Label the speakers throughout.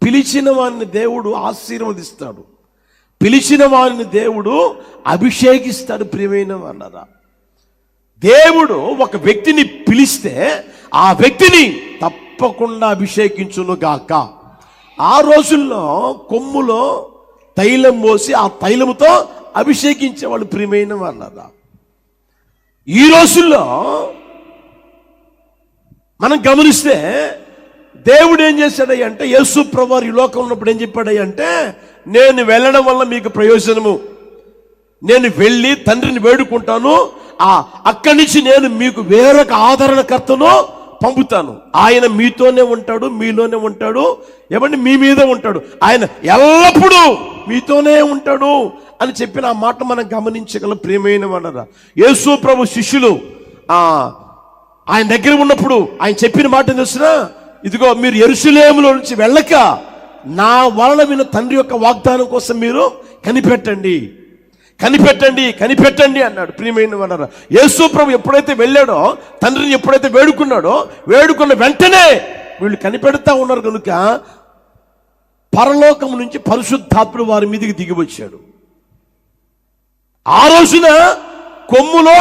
Speaker 1: పిలిచిన వారిని దేవుడు ఆశీర్వదిస్తాడు, పిలిచిన వారిని దేవుడు అభిషేకిస్తాడు. ప్రియమైన వాళ్ళరా, దేవుడు ఒక వ్యక్తిని పిలిస్తే ఆ వ్యక్తిని తప్పకుండా అభిషేకించును గాక. ఆ రోజుల్లో కొమ్ములో తైలం పోసి ఆ తైలముతో అభిషేకించేవాళ్ళు. ప్రియమైన వాళ్ళరా, ఈ రోజుల్లో మనం గమనిస్తే దేవుడు ఏం చేశాడయ్య అంటే, యేసు ప్రభువారు ఈ లోకంలో ఉన్నప్పుడు ఏం చెప్పాడయ్య అంటే, నేను వెళ్ళడం వల్ల మీకు ప్రయోజనము, నేను వెళ్ళి తండ్రిని వేడుకుంటాను, అక్కడి నుంచి నేను మీకు వేరొక ఆదరణకర్తను పంపుతాను. ఆయన మీతోనే ఉంటాడు, మీలోనే ఉంటాడు, ఏమంటే మీ మీద ఉంటాడు, ఆయన ఎల్లప్పుడూ మీతోనే ఉంటాడు అని చెప్పిన ఆ మాట మనం గమనించగలం. ప్రియమైన వాళ్ళరా, యేసు ప్రభు శిష్యులు ఆయన దగ్గర ఉన్నప్పుడు ఆయన చెప్పిన మాట తెలిసిన, ఇదిగో మీరు యెరూషలేములో నుంచి వెళ్ళక నా వలన విన్న తండ్రి యొక్క వాగ్దానం కోసం మీరు కనిపెట్టండి, కనిపెట్టండి, కనిపెట్టండి అన్నాడు. ప్రియమైన వాళ్ళరా, యేసు ప్రభు ఎప్పుడైతే వెళ్ళాడో, తండ్రిని ఎప్పుడైతే వేడుకున్నాడో, వేడుకున్న వెంటనే వీళ్ళు కనిపెడతా ఉన్నారు కనుక పరలోకం నుంచి పరిశుద్ధాత్ముడు వారి మీదకి దిగి వచ్చాడు. ఆ రోజున కొమ్ములో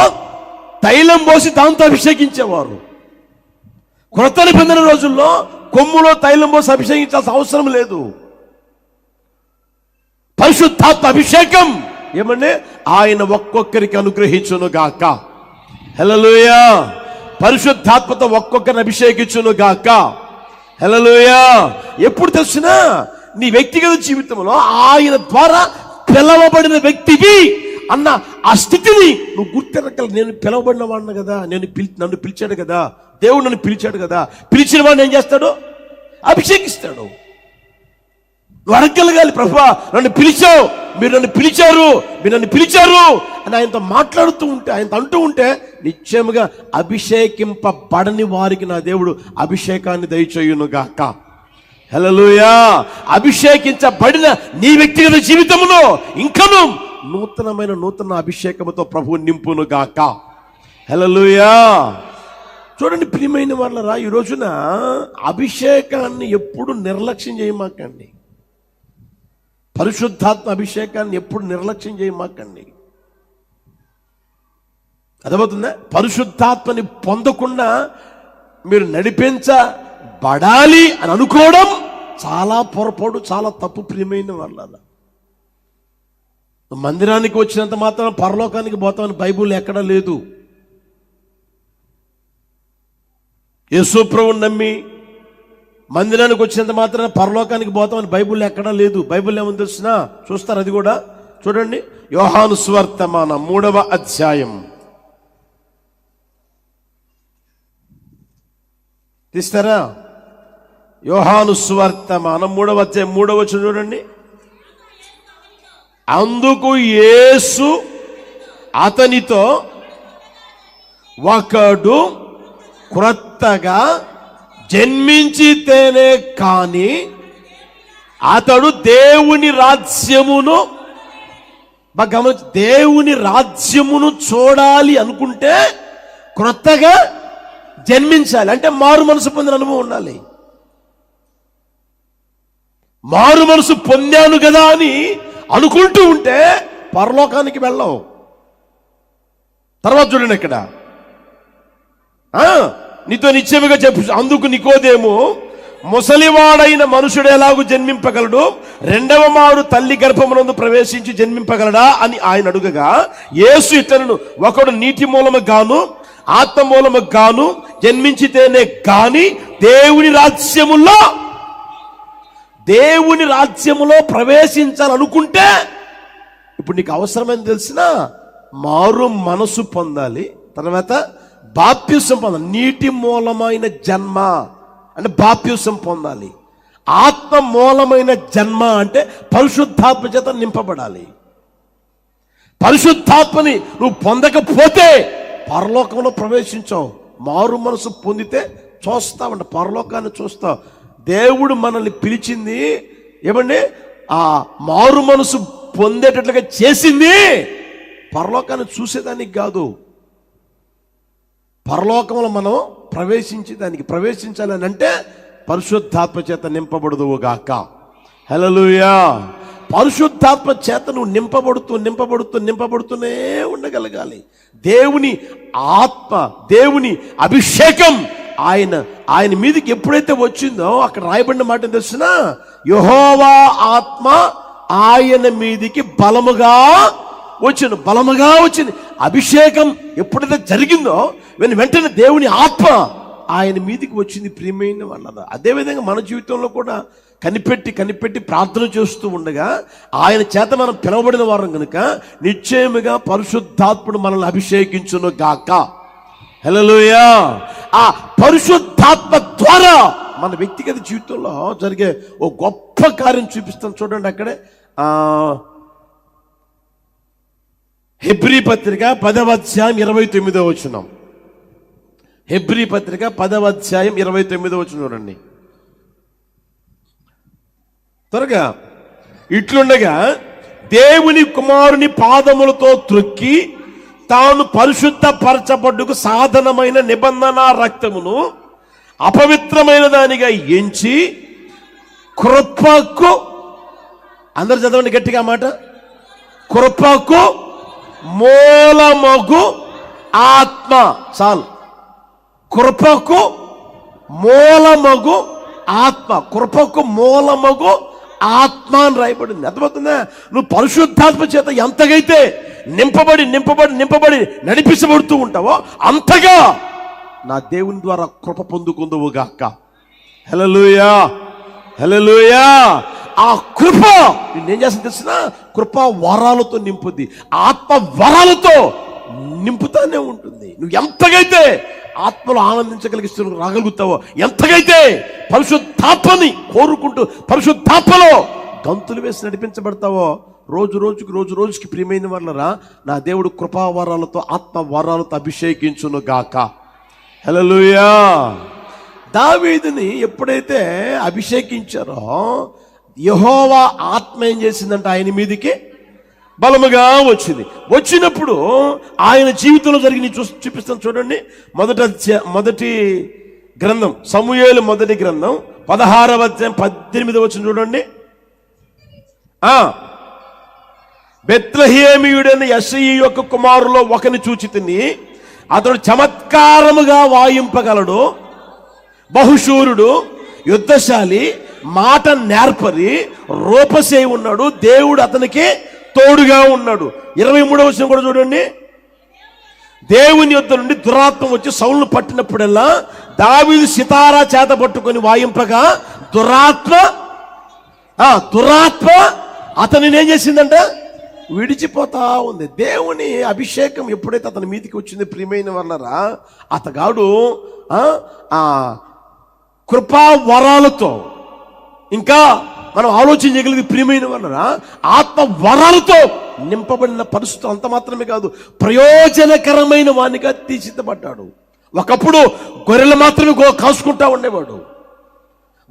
Speaker 1: తైలం పోసి దాంతో అభిషేకించేవారు. క్రొత్త నిబంధన రోజుల్లో కొమ్ములో తైలం పోసి అభిషేకించాల్సిన అవసరం లేదు. పరిశుద్ధాత్మ అభిషేకం ఏమంటే ఆయన ఒక్కొక్కరికి అనుగ్రహించును గాక. హల్లెలూయా. పరిశుద్ధాత్మతో ఒక్కొక్కరిని అభిషేకించును గాక. హల్లెలూయా. ఎప్పుడు తెలిసినా నీ వ్యక్తిగత జీవితంలో ఆయన ద్వారా పిలవబడిన వ్యక్తివి అన్న ఆ స్థితిని నువ్వు గుర్తెరగల. నేను పిలవబడిన వాడిని కదా, నన్ను పిలిచాడు కదా, దేవుడు నన్ను పిలిచాడు కదా, పిలిచిన వాడిని ఏం చేస్తాడు? అభిషేకిస్తాడు. నువ్వు అడగగలగాలి, ప్రభువా నన్ను పిలిచావు, మీరు నన్ను పిలిచారు, మీరు నన్ను పిలిచారు అని ఆయనతో మాట్లాడుతూ ఉంటే, ఆయనతో అంటూ ఉంటే నిశ్చయముగా అభిషేకింపబడని వారికి నా దేవుడు అభిషేకాన్ని దయచేయును గాక. హల్లెలూయా. అభిషేకించబడిన నీ వ్యక్తిగత జీవితంలో ఇంకను నూతన అభిషేకముతో ప్రభువు నింపును గాక. హల్లెలూయా. చూడండి ప్రియమైన వాళ్ళరా, ఈ రోజున అభిషేకాన్ని ఎప్పుడు నిర్లక్ష్యం చేయమాకండి. పరిశుద్ధాత్మ అభిషేకాన్ని ఎప్పుడు నిర్లక్ష్యం చేయమాకండి. అర్థమవుతుందా? పరిశుద్ధాత్మని పొందకుండా మీరు నడిపించబడాలి అని అనుకోవడం చాలా పొరపాటు, చాలా తప్పు. ప్రియమైన వాళ్ళ, మందిరానికి వచ్చినంత మాత్రం పరలోకానికి పోతామని బైబుల్ ఎక్కడా లేదు. యేసు ప్రభువుని నమ్మి మందిరానికి వచ్చినంత మాత్రం పరలోకానికి పోతామని బైబుల్ ఎక్కడా లేదు. బైబుల్ ఏమని తెలిసినా చూస్తారు, అది కూడా చూడండి. యోహాను సువార్తమానం 3వ అధ్యాయం తీస్తారా? యోహాను సువార్తమానం 3వ అధ్యాయం 3వ వచనం చూడండి. అందుకు యేసు అతనితో, ఒకడు క్రొత్తగా జన్మించితేనే కాని అతడు దేవుని రాజ్యమును, బాగా గమనించి, దేవుని రాజ్యమును చూడాలి అనుకుంటే క్రొత్తగా జన్మించాలి. అంటే మారు మనసు పొందిన అనుభవం ఉండాలి. మారు మనసు పొందాను కదా అని అనుకుంటూ ఉంటే పరలోకానికి వెళ్ళవు. తర్వాత చూడండి ఇక్కడ, నీతో నిశ్చయముగా చెప్పు, అందుకు నికోదేము, ముసలివాడైన మనుషుడు ఎలాగూ జన్మింపగలడు, రెండవ మారు తల్లి గర్భమునందు ప్రవేశించి జన్మింపగలడా అని ఆయన అడుగగా, యేసు ఇతరును, ఒకడు నీటి మూలము గాను ఆత్మ మూలము గాను జన్మించితేనే గాని దేవుని రాజ్యములో ప్రవేశించాలనుకుంటే, ఇప్పుడు నీకు అవసరమని తెలిసిన మారు మనసు పొందాలి, తర్వాత బాప్తిసం పొందాలి. నీటి మూలమైన జన్మ అంటే బాప్తిసం పొందాలి. ఆత్మ మూలమైన జన్మ అంటే పరిశుద్ధాత్మ చేత నింపబడాలి. పరిశుద్ధాత్మని నువ్వు పొందకపోతే పరలోకంలో ప్రవేశించావు. మారు మనసు పొందితే చూస్తావంట, పరలోకాన్ని చూస్తావు. దేవుడు మనల్ని పిలిచింది ఏమండి, ఆ మారు మనసు పొందేటట్లుగా చేసింది పరలోకాన్ని చూసేదానికి కాదు, పరలోకంలో మనం ప్రవేశించేదానికి. ప్రవేశించాలని అంటే పరిశుద్ధాత్మ చేత నింపబడదువుగాక. హల్లెలూయా. పరిశుద్ధాత్మ చేత నువ్వు నింపబడుతూనే ఉండగలగాలి. దేవుని ఆత్మ, దేవుని అభిషేకం ఆయన మీదకి ఎప్పుడైతే వచ్చిందో అక్కడ రాయబడిన మాట తెలిసిన, యెహోవా ఆత్మ ఆయన మీదికి బలముగా వచ్చింది. అభిషేకం ఎప్పుడైతే జరిగిందో వెంటనే దేవుని ఆత్మ ఆయన మీదికి వచ్చింది. ప్రియమైన వాళ్ళ అదేవిధంగా మన జీవితంలో కూడా కనిపెట్టి ప్రార్థన చేస్తూ ఉండగా ఆయన చేత మనం పిలవబడిన వారం కనుక నిశ్చయముగా పరిశుద్ధాత్ముడు మనల్ని అభిషేకించును గాక. హల్లెలూయా. ఆ పరిశుద్ధాత్మ ద్వారా మన వ్యక్తిగత జీవితంలో జరిగే ఓ గొప్ప కార్యం చూపిస్తాను చూడండి. అక్కడే హెబ్రీ పత్రిక 10వ అధ్యాయం 29వ వచనం. హెబ్రీ పత్రిక 10వ అధ్యాయం 29వ వచనం చూడండి త్వరగా. ఇట్లుండగా దేవుని కుమారుని పాదములతో త్రొక్కి తాను పరిశుద్ధ పరచబడ్డుకు సాధనమైన నిబంధన రక్తమును అపవిత్రమైన దానిగా ఎంచి కృపకు, అందరు చదవండి గట్టిగా మాట, కృపకు మూలమగు ఆత్మ. చాలు. కృపకు మూలమగు ఆత్మ, కృపకు మూలమగు ఆత్మ అని రాయబడింది. అర్థమవుతుందా? నువ్వు పరిశుద్ధాత్మ చేత ఎంతగైతే నింపబడి నడిపించబడుతూ ఉంటావో అంతగా నా దేవుని ద్వారా కృప పొందుకుందువు గాక. హల్లెలూయా, హల్లెలూయా. ఆ కృప నేనేం చేస్తాను తెలిసిన, కృప వరాలతో నింపుద్ది, ఆత్మ వరాలతో నింపుతానే ఉంటుంది. నువ్వు ఎంతగైతే ఆత్మలో ఆనందించగలిగిస్తూ రాగలుగుతావో, ఎంతగైతే పరిశుద్ధాత్మని కోరుకుంటూ పరిశుద్ధాత్మలో గంతులు వేసి నడిపించబడతావో, రోజు రోజుకి ప్రియమైన వాళ్ళరా నా దేవుడు కృపా వరాలతో ఆత్మ వరాలతో అభిషేకించును గాక. హల్లెలూయా. దావీదుని ఎప్పుడైతే అభిషేకించారో యెహోవా ఆత్మ ఏం చేసిందంటే ఆయన మీదకి బలముగా వచ్చినప్పుడు ఆయన జీవితంలో జరిగి చూపిస్తాను చూడండి. మొదటి గ్రంథం సమూయేలు మొదటి గ్రంథం 16వ అధ్యాయం 18వ వచనం చూడండి. బెత్లెహేమీయుడైన యెష్షయి యొక్క కుమారులో ఒకని చూచితిని, అతడు చమత్కారముగా వాయింపగలడు, బహుశూరుడు, యుద్ధశాలి, మాట నేర్పరి, రూపసేయి ఉన్నాడు, దేవుడు అతనికి తోడుగా ఉన్నాడు. 23వ వచనం కూడా చూడండి. దేవుని యొద్ద నుండి దురాత్మ వచ్చి సౌలును పట్టినప్పుడల్లా దావీదు సితారా చేత పట్టుకొని వాయింపగా దురాత్మ అతనిని ఏం చేసిందంట, విడిచిపోతా ఉంది. దేవుని అభిషేకం ఎప్పుడైతే అతని మీదికి వచ్చింది ప్రియమైన వాళ్ళరా, అతగాడు కృపా వరాలతో, ఇంకా మనం ఆలోచన చేయగలిగే ప్రియమైన వాళ్ళరా ఆత్మ వరాలతో నింపబడిన పరిస్థితులు అంత మాత్రమే కాదు, ప్రయోజనకరమైన వానిగా తీర్చిదిద్దబడ్డాడు. ఒకప్పుడు గొర్రెలు మాత్రమే కాసుకుంటా ఉండేవాడు.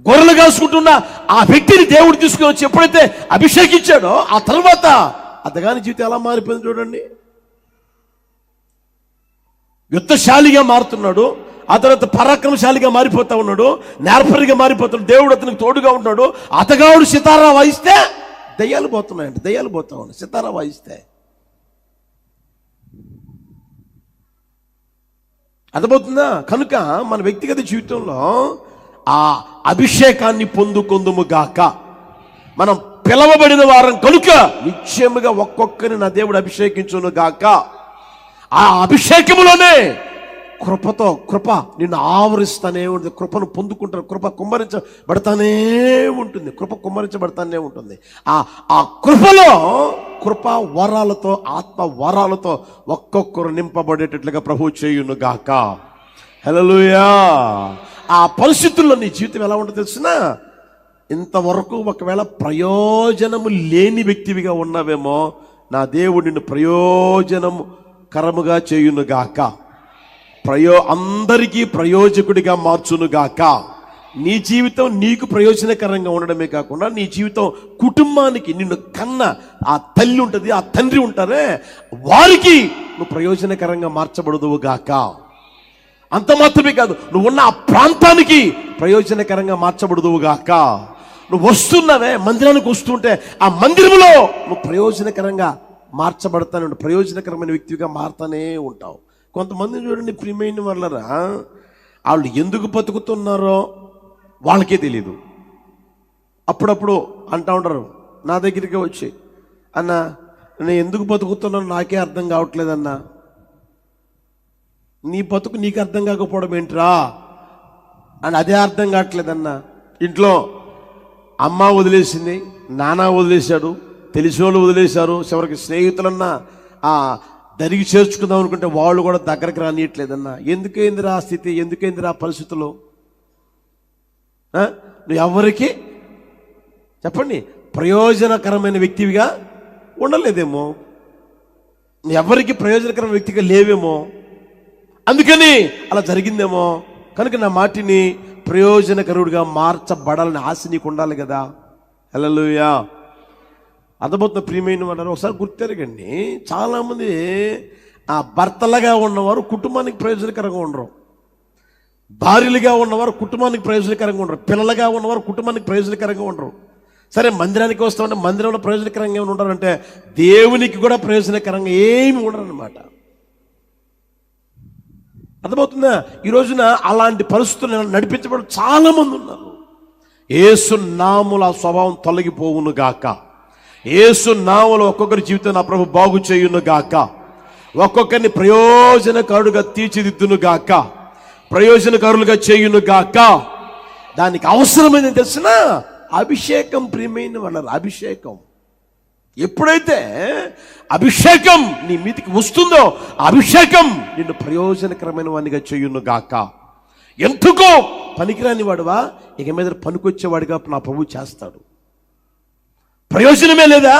Speaker 1: గొర్రెలు కాసుకుంటున్న ఆ వ్యక్తిని దేవుడు తీసుకుని వచ్చి ఎప్పుడైతే అభిషేకించాడో ఆ తర్వాత అతగాని జీవితం ఎలా మారిపోయింది చూడండి. యుద్ధశాలిగా మారుతున్నాడు, ఆ తర్వాత పరాక్రమశాలిగా మారిపోతా ఉన్నాడు, నేర్పరిగా మారిపోతున్నాడు, దేవుడు అతనికి తోడుగా ఉన్నాడు. అతగాడు సితారా వాయిస్తే దయ్యాలు పోతున్నాయండి, దయ్యాలు పోతా ఉన్నాయి సితారా వాయిస్తే. అర్థమవుతుందా? కనుక మన వ్యక్తిగత జీవితంలో ఆ అభిషేకాన్ని పొందుకొందుము గాక. మనం పిలవబడిన వారం కనుక నిశ్చయముగా ఒక్కొక్కరిని నా దేవుడు అభిషేకించును గాక. ఆ అభిషేకములోనే కృప నిన్ను ఆవరిస్తానే ఉంటుంది. కృపను పొందుకుంటారు, కృప కుమ్మరించబడతానే ఉంటుంది. ఆ కృపలో కృప వరాలతో ఆత్మ వరాలతో ఒక్కొక్కరు నింపబడేటట్లుగా ప్రభువు చేయును గాక. హల్లెలూయా. ఆ పరిస్థితుల్లో నీ జీవితం ఎలా ఉంటుందో తెలిసిన, ఇంతవరకు ఒకవేళ ప్రయోజనము లేని వ్యక్తివిగా ఉన్నావేమో, నా దేవుడు నిన్ను ప్రయోజనకరముగా చేయును గాక. అందరికీ ప్రయోజకుడిగా మార్చును గాక. నీ జీవితం నీకు ప్రయోజనకరంగా ఉండడమే కాకుండా నీ జీవితం కుటుంబానికి, నిన్ను కన్న ఆ తల్లి ఉంటుంది, ఆ తండ్రి ఉంటారే, వారికి నువ్వు ప్రయోజనకరంగా మార్చబడదువు గాక. అంత మాత్రమే కాదు, నువ్వు ఉన్న ఆ ప్రాంతానికి ప్రయోజనకరంగా మార్చబడదువు గాక. నువ్వు వస్తున్నావే, మందిరానికి వస్తుంటే ఆ మందిరంలో నువ్వు ప్రయోజనకరంగా మార్చబడతాను, ప్రయోజనకరమైన వ్యక్తిగా మారుతానే ఉంటావు. కొంతమంది చూడండి ప్రియమైన వాళ్ళరా, వాళ్ళు ఎందుకు బతుకుతున్నారో వాళ్ళకే తెలియదు. అప్పుడప్పుడు అంటూ ఉంటారు నా దగ్గరికి వచ్చి, అన్న నేను ఎందుకు బతుకుతున్నానో నాకే అర్థం కావట్లేదన్నా. నీ బతుకు నీకు అర్థం కాకపోవడం ఏంట్రా అని అదే అర్థం కావట్లేదన్నా. ఇంట్లో అమ్మ వదిలేసింది, నాన్న వదిలేశాడు, తెలిసిన వాళ్ళు వదిలేశారు, చివరికి స్నేహితులన్నా దరిగి చేర్చుకుందాం అనుకుంటే వాళ్ళు కూడా దగ్గరికి రానియట్లేదన్నా. ఎందుకైందిరా ఆ స్థితి, ఎందుకైందిరా ఆ పరిస్థితుల్లో? నువ్వు ఎవరికి చెప్పండి ప్రయోజనకరమైన వ్యక్తివిగా ఉండలేదేమో, నువ్వు ఎవరికి ప్రయోజనకరమైన వ్యక్తిగా లేవేమో, అందుకని అలా జరిగిందేమో. కనుక నా మాటిని ప్రయోజనకరుడిగా మార్చబడాలని ఆశ నీకు ఉండాలి కదా. హల్లెలూయా. అర్థమవుతున్న ప్రియమైన వాళ్ళు ఒకసారి గుర్తెరగండి, చాలామంది భర్తలుగా ఉన్నవారు కుటుంబానికి ప్రయోజనకరంగా ఉండరు, భార్యలుగా ఉన్నవారు కుటుంబానికి ప్రయోజనకరంగా ఉండరు, పిల్లలుగా ఉన్నవారు కుటుంబానికి ప్రయోజనకరంగా ఉండరు. సరే మందిరానికి వస్తామంటే మందిరంలో ప్రయోజనకరంగా ఏమి ఉంటారంటే దేవునికి కూడా ప్రయోజనకరంగా ఏమి ఉండరు అనమాట. అర్థమవుతుందా? ఈ రోజున అలాంటి పరిస్థితులు నడిపించబడి చాలా మంది ఉన్నారు. యేసు నామముల స్వభావం తొలగిపోవును గాక, యేసు నామములో ఒక్కొక్కరి జీవితం నా ప్రభు బాగు చేయును గాక, ఒక్కొక్కరిని ప్రయోజనకారుడుగా తీర్చిదిద్దును గాక, ప్రయోజనకారులుగా చేయును గాక. దానికి అవసరమైనది తెలిసిన అభిషేకం. ప్రియమైన వాళ్ళ అభిషేకం ఎప్పుడైతే అభిషేకం నీ మీదికి వస్తుందో అభిషేకం నిన్ను ప్రయోజనకరమైన వాడిగా చేయును గాక. ఎందుకో పనికిరాని వాడువా ఇక మీద పనికొచ్చేవాడిగా నా ప్రభు చేస్తాడు. ప్రయోజనమే లేదా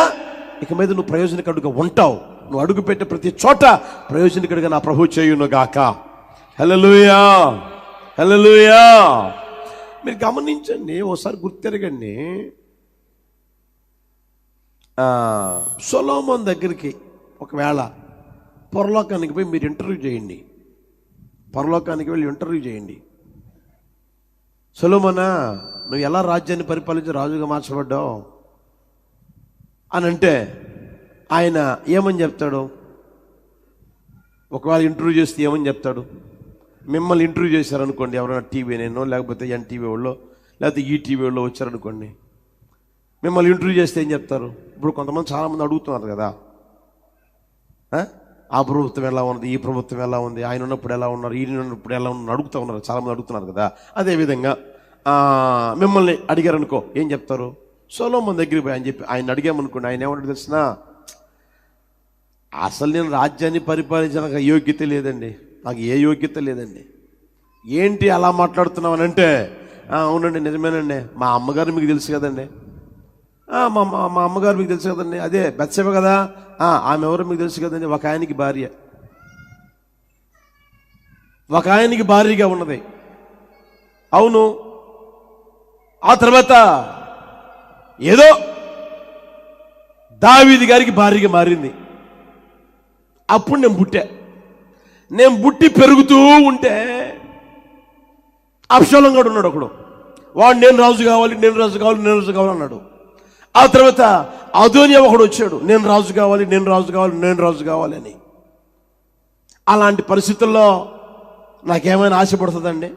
Speaker 1: ఇక మీద నువ్వు ప్రయోజనకరుడుగా ఉంటావు. నువ్వు అడుగు పెట్టే ప్రతి చోట ప్రయోజనకరుడుగా నా ప్రభు చేయును గాక. హల్లెలూయా, హల్లెలూయా. మీరు గమనించండి, ఓసారి గుర్తెరగండి. సొలొమోను దగ్గరికి ఒకవేళ పరలోకానికి పోయి మీరు ఇంటర్వ్యూ చేయండి, పరలోకానికి వెళ్ళి ఇంటర్వ్యూ చేయండి. సొలొమోనా నువ్వు ఎలా రాజ్యాన్ని పరిపాలించి రాజుగా మార్చబడ్డావు అని అంటే ఆయన ఏమని చెప్తాడు? ఒకవేళ ఇంటర్వ్యూ చేస్తే ఏమని చెప్తాడు? మిమ్మల్ని ఇంటర్వ్యూ చేశారనుకోండి, ఎవరైనా టీవీ నేనో లేకపోతే ఎన్టీవీ వాళ్ళు లేకపోతే ఈటీవీ వాళ్ళు వచ్చారనుకోండి, మిమ్మల్ని ఇంటర్వ్యూ చేస్తే ఏం చెప్తారు? ఇప్పుడు కొంతమంది చాలామంది అడుగుతున్నారు కదా, ఆ ప్రభుత్వం ఎలా ఉంది, ఈ ప్రభుత్వం ఎలా ఉంది, ఆయన ఉన్నప్పుడు ఎలా ఉన్నారు, ఈయన ఉన్నప్పుడు ఎలా ఉన్నారు అడుగుతూ ఉన్నారు, చాలామంది అడుగుతున్నారు కదా. అదేవిధంగా మిమ్మల్ని అడిగారనుకో ఏం చెప్తారు? సొలొమోను దగ్గరికి పోయి అని చెప్పి ఆయన అడిగామనుకోండి, ఆయన ఏమంటాడు తెలిసిన, అసలు నేను రాజ్యాన్ని పరిపాలించడానికి యోగ్యత లేదండి, నాకు ఏ యోగ్యత లేదండి. ఏంటి అలా మాట్లాడుతున్నావు అని అంటే, అవునండి నిజమేనండి, మా అమ్మగారు మీకు తెలుసు కదండి, మా అమ్మగారు మీకు తెలుసు కదండి, అదే బెత్షెబ కదా, ఆమె ఎవరో మీకు తెలుసు కదండి, ఒక ఆయనకి భార్య, ఒక ఆయనకి భార్యగా ఉన్నది. అవును. ఆ తర్వాత ఏదో దావీదు గారికి భార్యగా మారింది. అప్పుడు నేను పుట్టి పెరుగుతూ ఉంటే అబ్షాలోం గాడు ఉన్నాడు ఒకడు, వాడు నేను రాజు కావాలి, నేను రాజు కావాలి, నేను రాజు కావాలి అన్నాడు. ఆ తర్వాత అదోనియా ఒకడు వచ్చాడు, నేను రాజు కావాలి, నేను రాజు కావాలి, నేను రాజు కావాలి అని. అలాంటి పరిస్థితుల్లో నాకేమైనా ఆశ పడుతుందండి?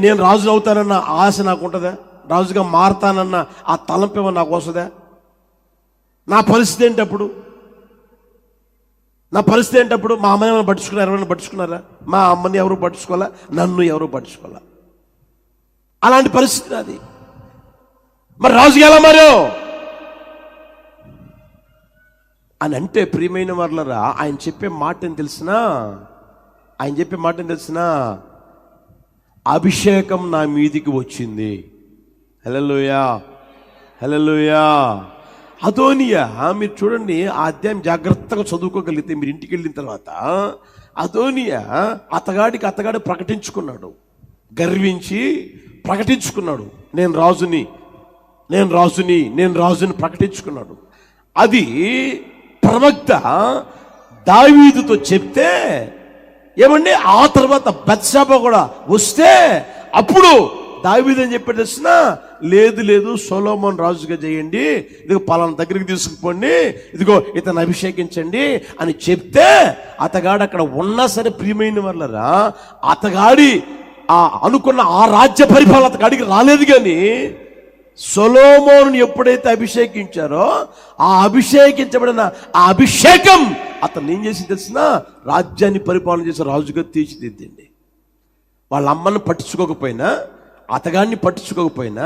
Speaker 1: నేను రాజు అవుతానన్న ఆశ నాకు ఉంటుందా? రాజుగా మారతానన్న ఆ తలంపు ఏమో నాకు వస్తుందా? నా పరిస్థితి ఏంటప్పుడు? నా పరిస్థితి ఏంటప్పుడు? మా అమ్మని ఎవరైనా పట్టించుకున్నారు? ఎవరైనా పట్టించుకున్నారా? మా అమ్మని ఎవరు పట్టించుకోవాలా, నన్ను ఎవరు పట్టించుకోవాలా? అలాంటి పరిస్థితి నాది. మరి రాజుగా ఎలా మారావు అని అంటే ప్రియమైన వాళ్ళరా, ఆయన చెప్పే మాట ఏం తెలిసినా, అభిషేకం నా మీదికి వచ్చింది. హల్లెలూయా, హల్లెలూయా. అదోనియా మీరు చూడండి, ఆ అధ్యాయం జాగ్రత్తగా చదువుకోగలిగితే మీరు ఇంటికి వెళ్ళిన తర్వాత, అదోనియా అతగాడు ప్రకటించుకున్నాడు, గర్వించి ప్రకటించుకున్నాడు, నేను రాజుని ప్రకటించుకున్నాడు. అది ప్రవక్త దావీదుతో చెప్తే ఏమండి, ఆ తర్వాత బత్షెబ కూడా వస్తే అప్పుడు దావీదు ఏం చెప్పాడు తెలిసిన, లేదు సొలొమోను రాజుగా చేయండి, ఇదిగో పలానా దగ్గరికి తీసుకుపోండి, ఇదిగో ఇతను అభిషేకించండి అని చెప్తే అతగాడు అక్కడ ఉన్నా సరే ప్రియమైన వాళ్ళరా, అతగాడి అనుకున్న ఆ రాజ్య పరిపాలన అతగాడికి రాలేదు. కానీ సొలొమోనుని ఎప్పుడైతే అభిషేకించారో ఆ అభిషేకించబడిన ఆ అభిషేకం అతను ఏం చేసి తెలిసిన, రాజ్యాన్ని పరిపాలన చేసే రాజుగా తీర్చిదిద్దండి. వాళ్ళ అమ్మను పట్టించుకోకపోయినా, అతగాడిని పట్టించుకోకపోయినా,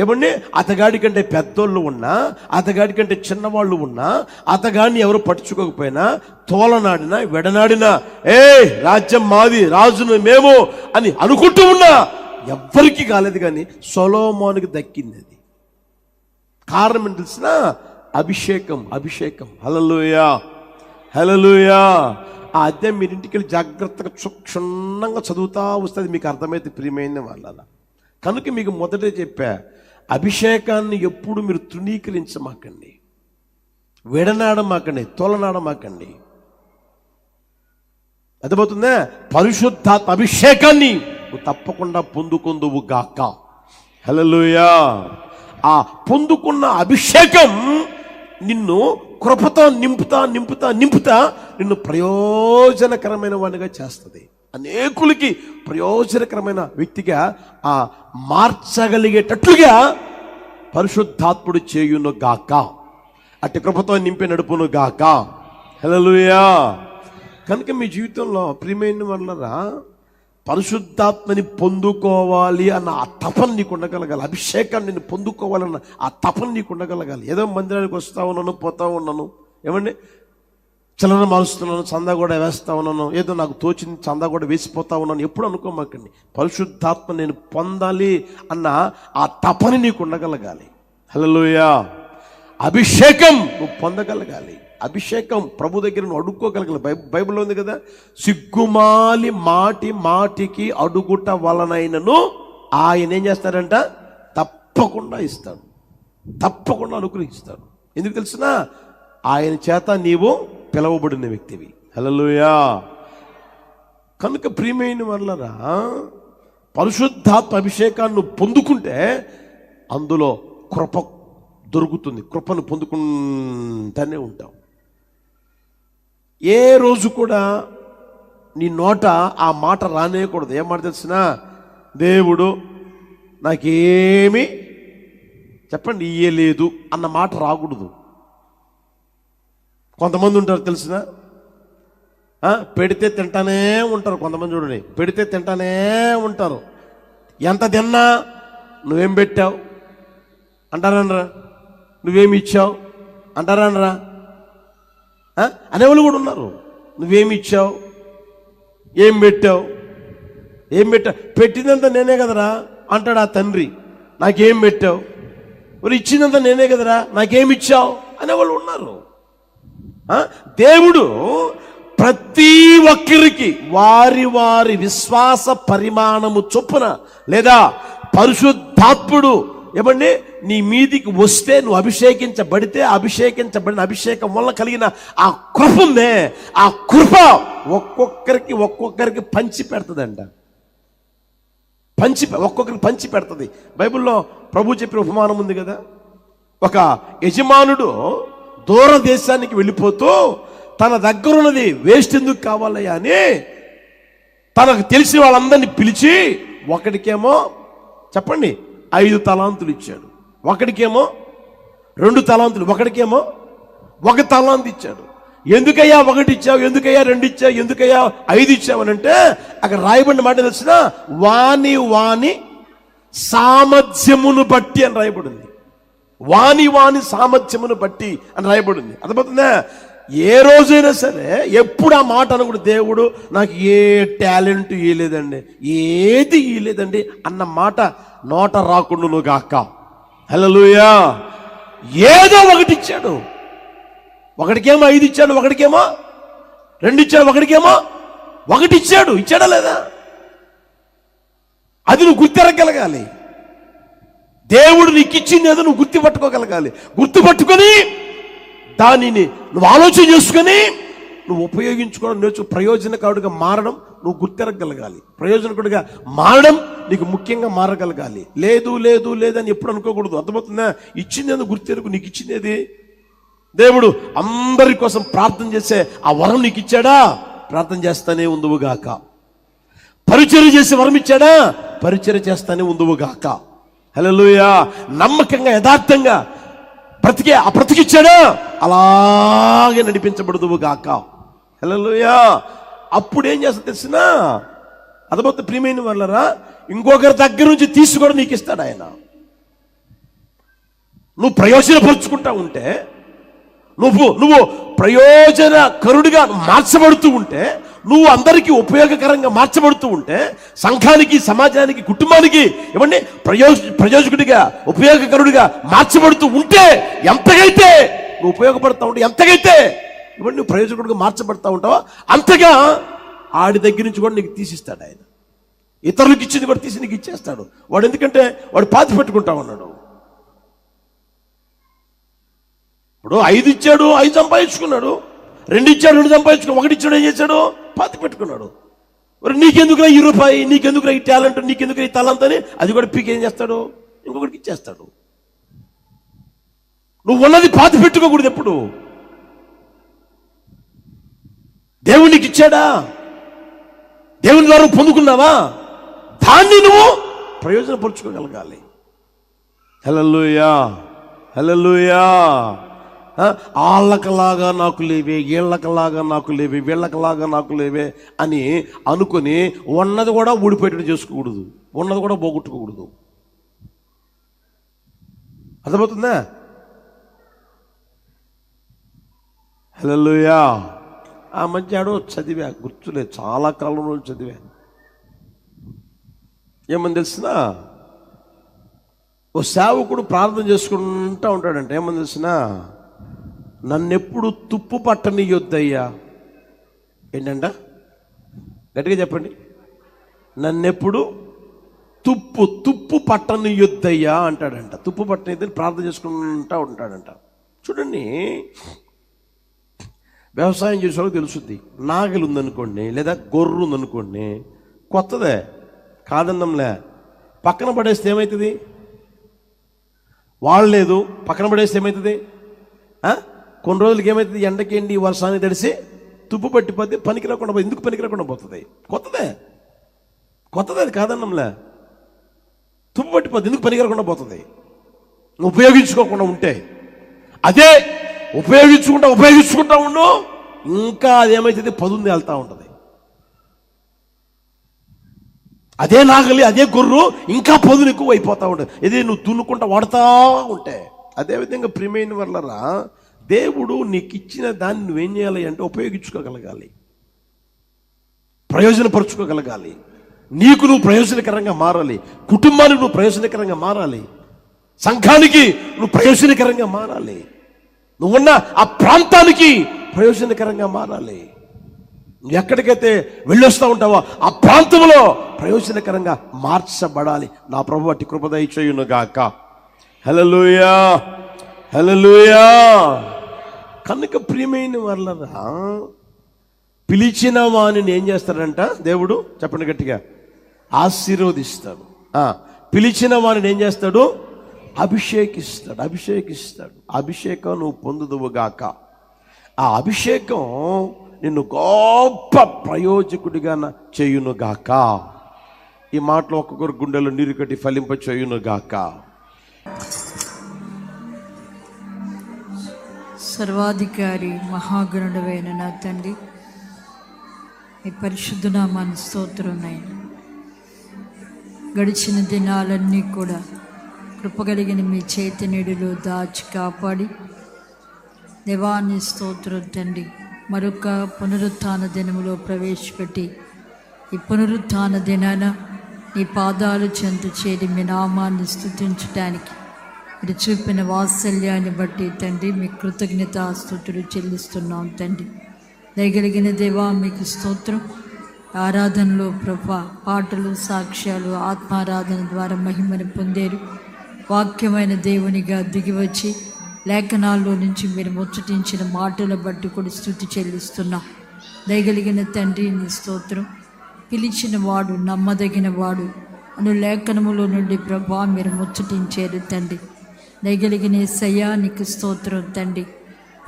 Speaker 1: ఏమండి అతగాడి కంటే పెద్దోళ్ళు ఉన్నా, అతగాడి కంటే చిన్నవాళ్ళు ఉన్నా, అతగాడిని ఎవరు పట్టించుకోకపోయినా, తోలనాడినా వెడనాడినా, రాజ్యం మాది, రాజును మేము అని అనుకుంటూ ఉన్నా ఎవ్వరికి కాలేదు. కానీ సొలొమోనుకి దక్కింది. అది కారణం ఏంటి తెలిసిన, అభిషేకం. హల్లెలూయా, హల్లెలూయా. ఆ అధ్యాయం మీరు ఇంటికి వెళ్ళి జాగ్రత్తగా క్షుణ్ణంగా చదువుతా వస్తుంది, మీకు అర్థమైతే ప్రియమైన వాళ్ళ. కనుక మీకు మొదటే చెప్పా, అభిషేకాన్ని ఎప్పుడు మీరు తృణీకరించమాకండి, విడనాడమాకండి, తోలనాడమాకండి. అర్థమవుతుందా? పరిశుద్ధాత్మ అభిషేకాన్ని నువ్వు తప్పకుండా పొందుకుందువు గాక. హల్లెలూయా. ఆ పొందుకున్న అభిషేకం నిన్ను కృపతో నింపుతా నిన్ను ప్రయోజనకరమైన వాడిగా చేస్తుంది. అనేకులకి ప్రయోజనకరమైన వ్యక్తిగా మార్చగలిగేటట్లుగా పరిశుద్ధాత్ముడు చేయును గాక. అట్టి కృపతో నింపి నడుపును గాక. హల్లెలూయా. కనుక మీ జీవితంలో ప్రియమైన వాళ్ళరా, పరిశుద్ధాత్మని పొందుకోవాలి అన్న ఆ తపన నీకు ఉండగలగాలి. అభిషేకాన్ని నేను పొందుకోవాలన్న ఆ తపన నీకు ఉండగలగాలి. ఏదో మందిరానికి వస్తూ ఉన్నాను, పోతా ఉన్నాను, ఏమండి చిల్లర మారుస్తున్నాను, చందా కూడా వేస్తా ఉన్నాను, ఏదో నాకు తోచింది చందా కూడా వేసిపోతా ఉన్నాను, ఎప్పుడు అనుకోమాకండి. పరిశుద్ధాత్మ నేను పొందాలి అన్న ఆ తపని నీకు ఉండగలగాలి. హల్లెలూయా. అభిషేకం నువ్వు పొందగలగాలి. అభిషేకం ప్రభు దగ్గర నువ్వు అడుక్కోగలగాలి. బైబిల్లో ఉంది కదా, సిగ్గుమాలి మాటికి అడుగుట వలనైనను ఆయన ఏం చేస్తాడంట, తప్పకుండా ఇస్తాడు, తప్పకుండా అనుగ్రహిస్తాడు. ఎందుకు తెలిసిన, ఆయన చేత నీవు పిలవబడిన వ్యక్తివి. హల్లెలూయా. కనుక ప్రియమైన వాళ్ళరా, పరిశుద్ధాత్మ అభిషేకాన్ని నువ్వు పొందుకుంటే అందులో కృప దొరుకుతుంది. కృపను పొందుకుంటూనే ఉంటావు. ఏ రోజు కూడా నీ నోట ఆ మాట రానేయకూడదు. ఏం మాట తెలిసిన, దేవుడు నాకేమి చెప్పండి ఇయ్యలేదు అన్న మాట రాకూడదు. కొంతమంది ఉంటారు తెలిసిన, పెడితే తింటానే ఉంటారు. కొంతమంది చూడండి, పెడితే తింటానే ఉంటారు. ఎంత తిన్నా నువ్వేం పెట్టావు అంటారనరా, నువ్వేమి ఇచ్చావు అంటారనరా అనేవాళ్ళు కూడా ఉన్నారు. నువ్వేమి ఇచ్చావు, ఏం పెట్టావు, పెట్టిందంతా నేనే కదరా అంటాడు ఆ తండ్రి. నాకేం పెట్టావు, మరి ఇచ్చిందంతా నేనే కదరా, నాకేమి ఇచ్చావు అనేవాళ్ళు ఉన్నారు. దేవుడు ప్రతి ఒక్కరికి వారి వారి విశ్వాస పరిమాణము చొప్పున, లేదా పరిశుద్ధాత్ముడు ఏమండి నీ మీదికి వస్తే, నువ్వు అభిషేకించబడితే, అభిషేకించబడిన అభిషేకం వల్ల కలిగిన ఆ కృప ఉందే, ఆ కృప ఒక్కొక్కరికి పంచి పెడుతుందంట. ఒక్కొక్కరికి పంచి పెడుతుంది. బైబిల్లో ప్రభు చెప్పిన ఉపమానం ఉంది కదా, ఒక యజమానుడు దూర దేశానికి వెళ్ళిపోతూ తన దగ్గరున్నది వేస్ట్ ఎందుకు కావాలయ్యా అని తనకు తెలిసిన వాళ్ళందరినీ పిలిచి, ఒకడికేమో చెప్పండి 5 తలాంతులు ఇచ్చాడు, ఒకడికేమో 2 తలాంతులు, ఒకడికేమో 1 తలాంతు ఇచ్చాడు. ఎందుకయ్యా 1 ఇచ్చావు, ఎందుకయ్యా 2 ఇచ్చావు, ఎందుకయ్యా 5 ఇచ్చావు అని అంటే అక్కడ రాయబడిన మాట తెలిసిన, వాని సామర్థ్యమును బట్టి అని రాయబడింది. వాని సామర్థ్యమును బట్టి అని రాయబడింది. అర్థమవుతుందా? ఏ రోజైనా సరే ఎప్పుడు ఆ మాట అనకూడదు, దేవుడు నాకు ఏ టాలెంట్ ఇవ్వలేదండి, ఏది ఇవ్వలేదండి అన్న మాట నోట రాకుండాను గాక. హల్లెలూయా. ఏదో 1 ఇచ్చాడు, ఒకడికేమో 5 ఇచ్చాడు, ఒకడికేమో 2 ఇచ్చాడు, ఒకడికేమో 1 ఇచ్చాడు. ఇచ్చాడా లేదా? అది నువ్వు గుర్తిరగలగాలి. దేవుడు నీకు ఇచ్చింది ఏదో నువ్వు గుర్తుపట్టుకోగలగాలి. గుర్తుపట్టుకొని దానిని నువ్వు ఆలోచన చేసుకొని నువ్వు ఉపయోగించుకోవడం నేర్చు. ప్రయోజనకారుడిగా మారడం నువ్వు గుర్తెరగలగాలి. ప్రయోజనకుడిగా మారడం నీకు ముఖ్యంగా మారగలగాలి. లేదు లేదు లేదని ఎప్పుడు అనుకోకూడదు. అర్థమవుతుందా? ఇచ్చింది ఎందుకు గుర్తెరుగు. నీకు ఇచ్చింది దేవుడు అందరి కోసం ప్రార్థన చేసే ఆ వరం నీకు ఇచ్చాడా? ప్రార్థన చేస్తానే ఉందువుగాక. పరిచర్య చేసే వరం ఇచ్చాడా? పరిచర్య చేస్తానే ఉందువుగాక. హల్లెలూయా. నమ్మకంగా యథార్థంగా బ్రతికే ఆ బ్రతికిచ్చాడా? అలాగే నడిపించబడుదువుగాక. హల్లెలూయా. అప్పుడు ఏం చేస్తా తెలిసినా? అదొక ప్రియమైన వాళ్ళరా, ఇంకొకరి దగ్గర నుంచి తీసుకోవడం నీకు ఇస్తాడు ఆయన. నువ్వు ప్రయోజనపరుచుకుంటా ఉంటే, నువ్వు ప్రయోజనకరుడిగా మార్చబడుతూ ఉంటే, నువ్వు అందరికీ ఉపయోగకరంగా మార్చబడుతూ ఉంటే, సంఘానికి, సమాజానికి, కుటుంబానికి ఏమండి ప్రయోజకుడిగా, ఉపయోగకరుడిగా మార్చబడుతూ ఉంటే, ఎంతగైతే నువ్వు ఉపయోగపడతా ఉంటే, ఎంతగైతే ఇవన్నీ నువ్వు ప్రయోజకుడిగా మార్చబడతా ఉంటావో అంతగా ఆడి దగ్గర నుంచి కూడా నీకు తీసిస్తాడు ఆయన. ఇతరులకు ఇచ్చింది కూడా తీసి నీకు ఇచ్చేస్తాడు వాడు. ఎందుకంటే వాడు పాతి పెట్టుకుంటా ఉన్నాడు. ఇప్పుడు 5 ఇచ్చాడు, 5 సంపాదించుకున్నాడు. 2 ఇచ్చాడు, 2 సంపాదించుకున్నాడు. 1 ఇచ్చాడు, ఏం చేశాడు? పాతి పెట్టుకున్నాడు. మరి నీకెందుకురా ఈ రూపాయి, నీకెందుకురా ఈ టాలెంట్, నీకెందుకు ఈ తలంత అని అది కూడా పీక్ ఏం చేస్తాడు? ఇంకొకటికి ఇచ్చేస్తాడు. నువ్వు ఉన్నది పాతి పెట్టుకోకూడదు ఎప్పుడు. దేవునికి ఇచ్చాడా? దేవుని ద్వారా పొందుకున్నావా? దాన్ని నువ్వు ప్రయోజనపరుచుకోగలగాలి. హల్లెలూయా, హల్లెలూయా. వాళ్ళకలాగా నాకు లేవే, వీళ్ళకలాగా నాకు లేవే, వీళ్ళకలాగా నాకు లేవే అని అనుకుని ఉన్నది కూడా ఊడిపోయేటట్టు చేసుకోకూడదు, ఉన్నది కూడా పోగొట్టుకోకూడదు. అర్థమవుతుందా? హల్లెలూయా. ఆ మధ్య ఆడో చదివా, గుర్తులేదు, చాలా కాలం రోజులు చదివా. ఏమని తెలిసినా, ఓ సేవకుడు ప్రార్థన చేసుకుంటా ఉంటాడంట. ఏమని తెలిసినా, నన్నెప్పుడు తుప్పు పట్టనియొద్దయ్యా. ఏంటంట? గట్టిగా చెప్పండి. నన్నెప్పుడు తుప్పు పట్టనియొద్దయ్యా అంటాడంట. తుప్పు పట్టనిద్దని ప్రార్థన చేసుకుంటా ఉంటాడంట. చూడండి, వ్యవసాయం చేసేవాళ్ళకి తెలుస్తుంది. నాగలి ఉందనుకోండి, లేదా గొర్రె ఉందనుకోండి, కొత్తదే కాదన్నంలే, పక్కన పడేస్తే ఏమవుతుంది? వాడలేదు, పక్కన పడేస్తే ఏమవుతుంది? కొన్ని రోజులకి ఏమవుతుంది? ఎండకేండి వర్షాన్ని తడిసి తుప్పు పట్టిపోతే పనికి రాకుండా పోతుంది. ఎందుకు పనికి రాకుండా పోతుంది? కొత్తదే అది కాదన్నంలే, తుప్పు పట్టిపోతుంది. ఎందుకు పనికి రాకుండా పోతుంది? ఉపయోగించుకోకుండా ఉంటే. అదే ఉపయోగించుకుంటా ఉండు, ఇంకా అదేమవుతుంది? పదుంది వెళ్తూ ఉంటుంది. అదే నాగలి, అదే గొర్రు ఇంకా పదును ఎక్కువ అయిపోతూ ఉంటుంది. ఇది నువ్వు దున్నుకుంటా వాడుతూ ఉంటే. అదేవిధంగా ప్రియమైన వాళ్ళరా, దేవుడు నీకు ఇచ్చిన దాన్ని నువ్వేం చేయాలి అంటే ఉపయోగించుకోగలగాలి, ప్రయోజనపరుచుకోగలగాలి. నీకు నువ్వు ప్రయోజనకరంగా మారాలి, కుటుంబానికి నువ్వు ప్రయోజనకరంగా మారాలి, సంఘానికి నువ్వు ప్రయోజనకరంగా మారాలి, నువ్వున్న ఆ ప్రాంతానికి ప్రయోజనకరంగా మారాలి. నువ్వు ఎక్కడికైతే వెళ్ళొస్తూ ఉంటావో ఆ ప్రాంతంలో ప్రయోజనకరంగా మార్చబడాలి. నా ప్రభువు అట్టి కృప దయచేయును గాక. హల్లెలూయా, హల్లెలూయా. కనుక ప్రియమైన వాళ్ళరా, పిలిచిన వాణిని ఏం చేస్తాడంట దేవుడు? చెప్పండి గట్టిగా. ఆశీర్వదిస్తాడు. పిలిచిన వాణిని ఏం చేస్తాడు? అభిషేకిస్తాడు. అభిషేకం నువ్వు పొందుదువుగాక. ఆ అభిషేకం నిన్ను గొప్ప ప్రయోజకుడిగా చేయునుగాక. ఈ మాటలు ఒక్కొక్కరు గుండెలో నీరు కట్టి ఫలింప చేయునుగాక.
Speaker 2: సర్వాధికారి మహాగణుడైన నా తండ్రి, ఈ పరిశుద్ధ నామాన్ని స్తోత్రమునైనా. గడిచిన దినాలన్నీ కూడా కృపగలిగిన మీ చేతి నీడలో దాచి కాపాడి దేవాన్ని స్తోత్రం తండ్రి. మరొక పునరుత్థాన దినములో ప్రవేశపెట్టి ఈ పునరుత్థాన దినాన నీ పాదాలు చెంత చేరి మీ నామాన్ని స్తుతించటానికి మీరు చూపిన వాత్సల్యాన్ని బట్టి తండ్రి మీ కృతజ్ఞతాస్తుతులు చెల్లిస్తున్నాం తండ్రి. దయగలిగిన దేవా మీకు స్తోత్రం. ఆరాధనలో ప్రభా పాటలు, సాక్ష్యాలు, ఆత్మారాధన ద్వారా మహిమను పొందేరు. వాక్యమైన దేవునిగా దిగివచ్చి లేఖనాల్లో నుంచి మీరు ముచ్చటించిన మాటల బట్టి కూడా స్తుతి చెల్లిస్తున్నా. దయగలిగిన తండ్రి నీ స్తోత్రం. పిలిచిన వాడు నమ్మదగిన వాడు అను లేఖనములో నుండి ప్రభా మీరు ముచ్చటించారు తండ్రి. దయగలిగిన యేసయ్యా నీకు స్తోత్రం తండ్రి.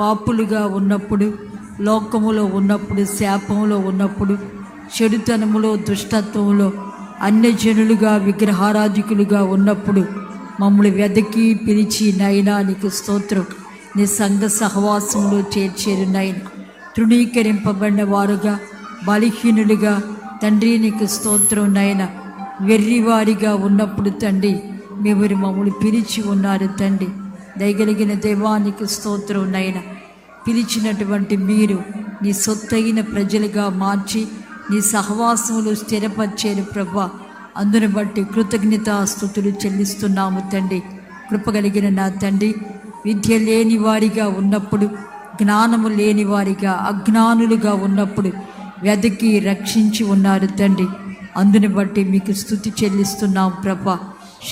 Speaker 2: పాపులుగా ఉన్నప్పుడు, లోకములో ఉన్నప్పుడు, శాపంలో ఉన్నప్పుడు, చెడుతనములో, దుష్టత్వంలో, అన్యజనులుగా విగ్రహారాధికులుగా ఉన్నప్పుడు మమ్మల్ని వెదకి పిలిచి నైనా నీకు స్తోత్రం. నీ సంఘ సహవాసంలో చేర్చేరు నైనా. తృణీకరింపబడిన వారుగా, బలహీనులుగా తండ్రి నీకు స్తోత్రం నైనా. వెర్రివారిగా ఉన్నప్పుడు తండ్రి మీరు మమ్మల్ని పిలిచి ఉన్నారు తండ్రి. దయగలిగిన దేవానికి స్తోత్రం నైనా. పిలిచినటువంటి మీరు నీ సొత్తైన ప్రజలుగా మార్చి నీ సహవాసములు స్థిరపరిచేరు ప్రభా. అందును బట్టి కృతజ్ఞతాస్తుతులు చెల్లిస్తున్నాము తండ్రి. కృపగలిగిన నా తండ్రి, విద్య లేని వారిగా ఉన్నప్పుడు, జ్ఞానము లేని వారిగా, అజ్ఞానులుగా ఉన్నప్పుడు వెదకి రక్షించి ఉన్నారు తండ్రి. అందుని బట్టి మీకు స్తుతి చెల్లిస్తున్నాం ప్రభా.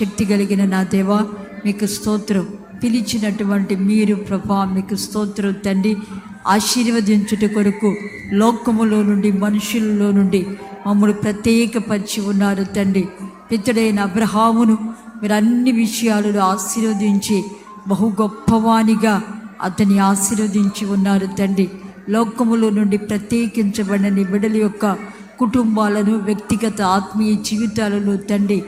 Speaker 2: శక్తి కలిగిన నా దేవా మీకు స్తోత్రం. పిలిచినటువంటి మీరు ప్రభా మీకు స్తోత్రం తండ్రి. ఆశీర్వదించుట కొరకు లోకములో నుండి, మనుషులలో నుండి మమ్మల్ని ప్రత్యేకపరిచి ఉన్నారు తండ్రి. పితడైన అబ్రహామును మీరు అన్ని విషయాలలో ఆశీర్వదించి బహు గొప్పవానిగా అతన్ని ఆశీర్వదించి ఉన్నారు తండ్రి. లోకములో నుండి ప్రత్యేకించబడిన నీ బిడ్డల యొక్క కుటుంబాలను, వ్యక్తిగత ఆత్మీయ జీవితాలలో తండ్రి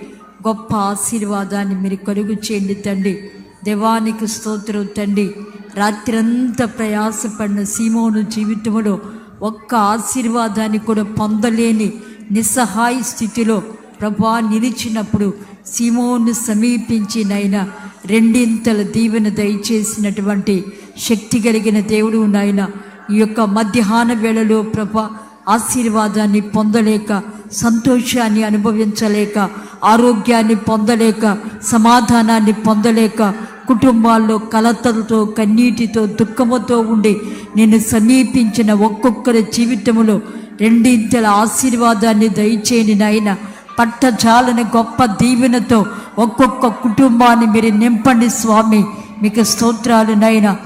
Speaker 2: గొప్ప ఆశీర్వాదాన్ని మీరు కలుగు చేయండి తండ్రి. దేవానికి స్తోత్రం తండ్రి. రాత్రంతా ప్రయాసపడిన సీమోను జీవితంలో ఒక్క ఆశీర్వాదాన్ని కూడా పొందలేని నిస్సహాయ స్థితిలో ప్రభా నిలిచినప్పుడు సీమోను సమీపించి నైనా రెండింతల దీవెన దయచేసినటువంటి శక్తి కలిగిన దేవుడు నాయన. ఈ యొక్క మధ్యాహ్న వేళలో ప్రభా ఆశీర్వాదాన్ని పొందలేక, సంతోషాన్ని అనుభవించలేక, ఆరోగ్యాన్ని పొందలేక, సమాధానాన్ని పొందలేక, కుటుంబాల్లో కలతలతో, కన్నీటితో, దుఃఖముతో ఉండి నిన్ను సమీపించిన ఒక్కొక్కరి జీవితంలో రెండింతల ఆశీర్వాదాన్ని దయచేయని నాయన. పట్టజాలని గొప్ప దీవెనతో ఒక్కొక్క కుటుంబాన్ని మీరు నింపండి స్వామి. మీకు స్తోత్రాలు నాయన.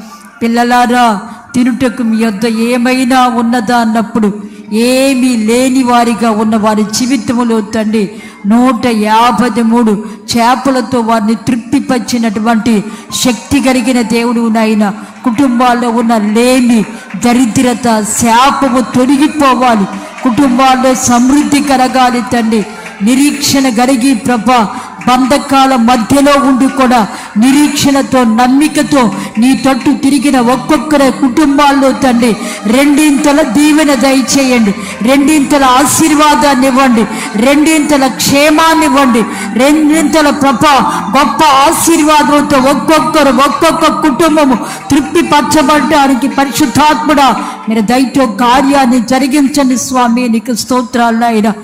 Speaker 2: పిల్లలారా, తినుటకు మీ యొద్ద ఏమైనా ఉన్నదా అన్నప్పుడు ఏమీ లేని వారిగా ఉన్న వారి జీవితంలో తండ్రి 153 చేపలతో వారిని తృప్తిపరిచినటువంటి శక్తి కలిగిన దేవుడు నాయన. కుటుంబాల్లో ఉన్న లేమి, దరిద్రత, శాపము తొలగిపోవాలి. కుటుంబాల్లో సమృద్ధి కలగాలి తండ్రి. నిరీక్షణ కలిగి ప్రభా బంధకాల మధ్యలో ఉండి కూడా నిరీక్షణతో, నమ్మికతో నీ తట్టు తిరిగిన ఒక్కొక్కరి కుటుంబాల్లో తండ్రి రెండింతల దీవెన దయచేయండి. రెండింతల ఆశీర్వాదాన్ని ఇవ్వండి. రెండింతల క్షేమాన్ని ఇవ్వండి. రెండింతల ప్రభా గొప్ప ఆశీర్వాదంతో ఒక్కొక్క కుటుంబము తృప్తి పరచబడడానికి పరిశుద్ధాత్ముడా మీరు దయతో కార్యాన్ని జరిగించండి స్వామి. నీకు స్తోత్రాలు అయినా.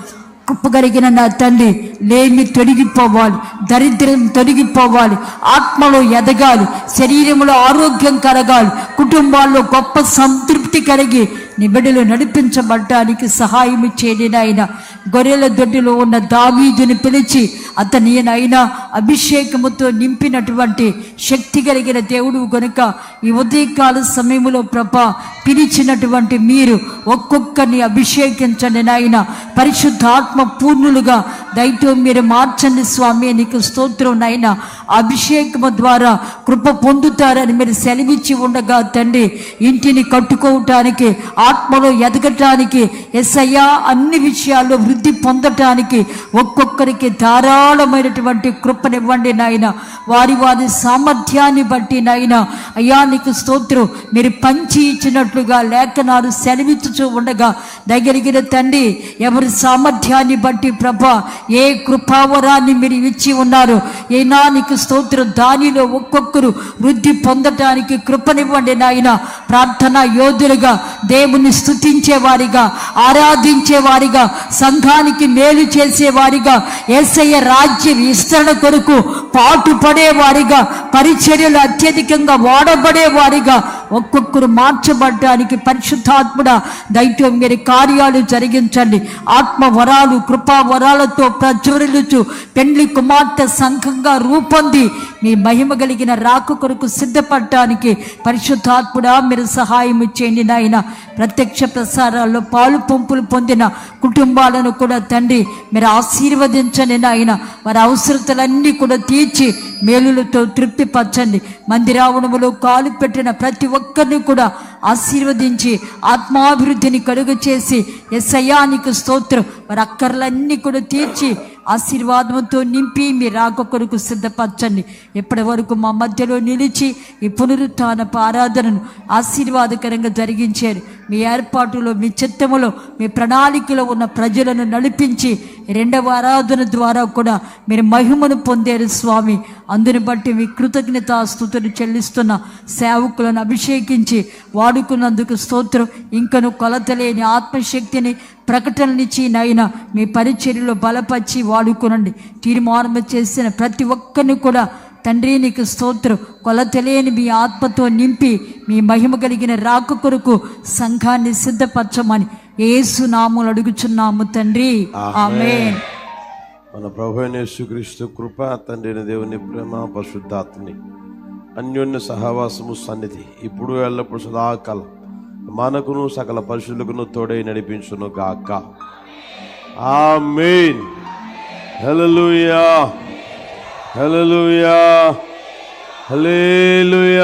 Speaker 2: కృపగలిగిన నా తండ్రి, లేమి తొలగిపోవాలి, దరిద్రం తొలగిపోవాలి, ఆత్మలో ఎదగాలి, శరీరంలో ఆరోగ్యం కలగాలి, కుటుంబాల్లో గొప్ప సంతృప్తి కలిగి నీ బిడ్డలు నడిపించబడటానికి సహాయం చేయని నాయన. గొర్రెల దొడ్డిలో ఉన్న దావీదుని పిలిచి అతని నాయన అభిషేకముతో నింపినటువంటి శక్తి కలిగిన దేవుడు గనుక ఈ ఉదయకాల సమయంలో ప్రభా పిలిచినటువంటి మీరు ఒక్కొక్కరిని అభిషేకించండి నాయన. పరిశుద్ధాత్మ పూర్ణులుగా దయతో మీరు మార్చండి స్వామి. నీకు స్తోత్రం నాయన. అభిషేకము ద్వారా కృప పొందుతారని మీరు సెలవిచ్చి ఉండగా తండ్రి ఇంటిని కట్టుకోవటానికి, ఆత్మలో ఎదగటానికి, యేసయ్యా అన్ని విషయాల్లో వృద్ధి పొందటానికి ఒక్కొక్కరికి ధారాళమైనటువంటి కృపనివ్వండి నాయన. వారి వారి సామర్థ్యాన్ని బట్టి నాయన అయ్యా నీకు స్తోత్రం. మీరు పంచి ఇచ్చినట్లుగా లేఖనాలు సెలవిచ్చుచూ ఉండగా దగ్గరిగిన తండ్రి ఎవరి సామర్థ్యాన్ని బట్టి ప్రభా ఏ కృపావరాన్ని మీరు ఇచ్చి ఉన్నారు ఏనా నీకు స్తోత్రం. దానిలో ఒక్కొక్కరు వృద్ధి పొందటానికి కృపనివ్వండి నాయన. ప్రార్థన యోధులుగా, దేవుని స్తుతించేవారిగా, ఆరాధించేవారిగా, సంఘానికి మేలు చేసేవారిగా, యేసయ్య రాజ్య విస్తరణ కొరకు పాటుపడేవారిగా, పరిచర్యలు అత్యధికంగా వాడబడేవారిగా ఒక్కొక్కరు మార్చబడ్డానికి పరిశుద్ధాత్ముడ దైత్యం మీరు కార్యాలు జరిగించండి. ఆత్మ వరాలు కృపా వరాలతో ప్రజ్వరిల్లుచు పెండ్లి కుమార్తె సంఘంగా రూపొంది మీ మహిమ కలిగిన రాక కొరకు సిద్ధపడటానికి పరిశుద్ధాత్ముడ మీరు సహాయం చేయండి నాయన. ప్రత్యక్ష ప్రసారాల్లో పాలు పంపులు పొందిన కుటుంబాలను కూడా తండ్రి మీరు ఆశీర్వదించండి నాయన. వారి అవసరతలన్నీ కూడా తీర్చి మేలులతో తృప్తిపరచండి. మందిరావణములో కాలు పెట్టిన ప్రతి ఒక్కరిని కూడా ఆశీర్వదించి ఆత్మాభివృద్ధిని కలుగు చేసి యేసయ్యానికి స్తోత్రం. వారి అక్కర్లన్నీ కూడా తీర్చి ఆశీర్వాదంతో నింపి మీ రాక కొరకు సిద్ధపరచండి. ఎప్పటి వరకు మా మధ్యలో నిలిచి ఈ పునరుత్థానపు ఆరాధనను ఆశీర్వాదకరంగా జరిగించారు. మీ ఏర్పాటులో మీ చిత్తములో మీ ప్రణాళికలో ఉన్న ప్రజలను నడిపించి రెండవ ఆరాధన ద్వారా కూడా మీరు మహిమను పొందారు స్వామి. అందుని బట్టి మీ కృతజ్ఞతాస్తుతులు చెల్లిస్తున్న సేవకులను అభిషేకించి వాడుకున్నందుకు స్తోత్రం. ఇంకను కొలతలేని ఆత్మశక్తిని ప్రకటననిచ్చి నైనా మీ పరిచర్యలో బలపరిచి వాడుకునండి. తీర్మానం చేసిన ప్రతి ఒక్కరిని కూడా తండ్రి నీకు స్తోత్రం. కొలతలేని మీ ఆత్మతో నింపి మీ మహిమ కలిగిన రాక కొరకు సంఘాన్ని సిద్ధపరచమని యేసు నామములో అడుగుచున్నాము తండ్రి, ఆమేన్.
Speaker 1: మన ప్రభువైన యేసుక్రీస్తు కృప, తండ్రి దేవుని ప్రేమ, పరిశుద్ధాత్మని అన్యోన్య సహవాసము సన్నిధి ఇప్పుడు ఎల్లప్పుడు సదాకాలం మనకును సకల పరిశుద్ధులకును తోడై నడిపించును గాక. ఆమేన్. హల్లెలూయా, హల్లెలూయా, హల్లెలూయా.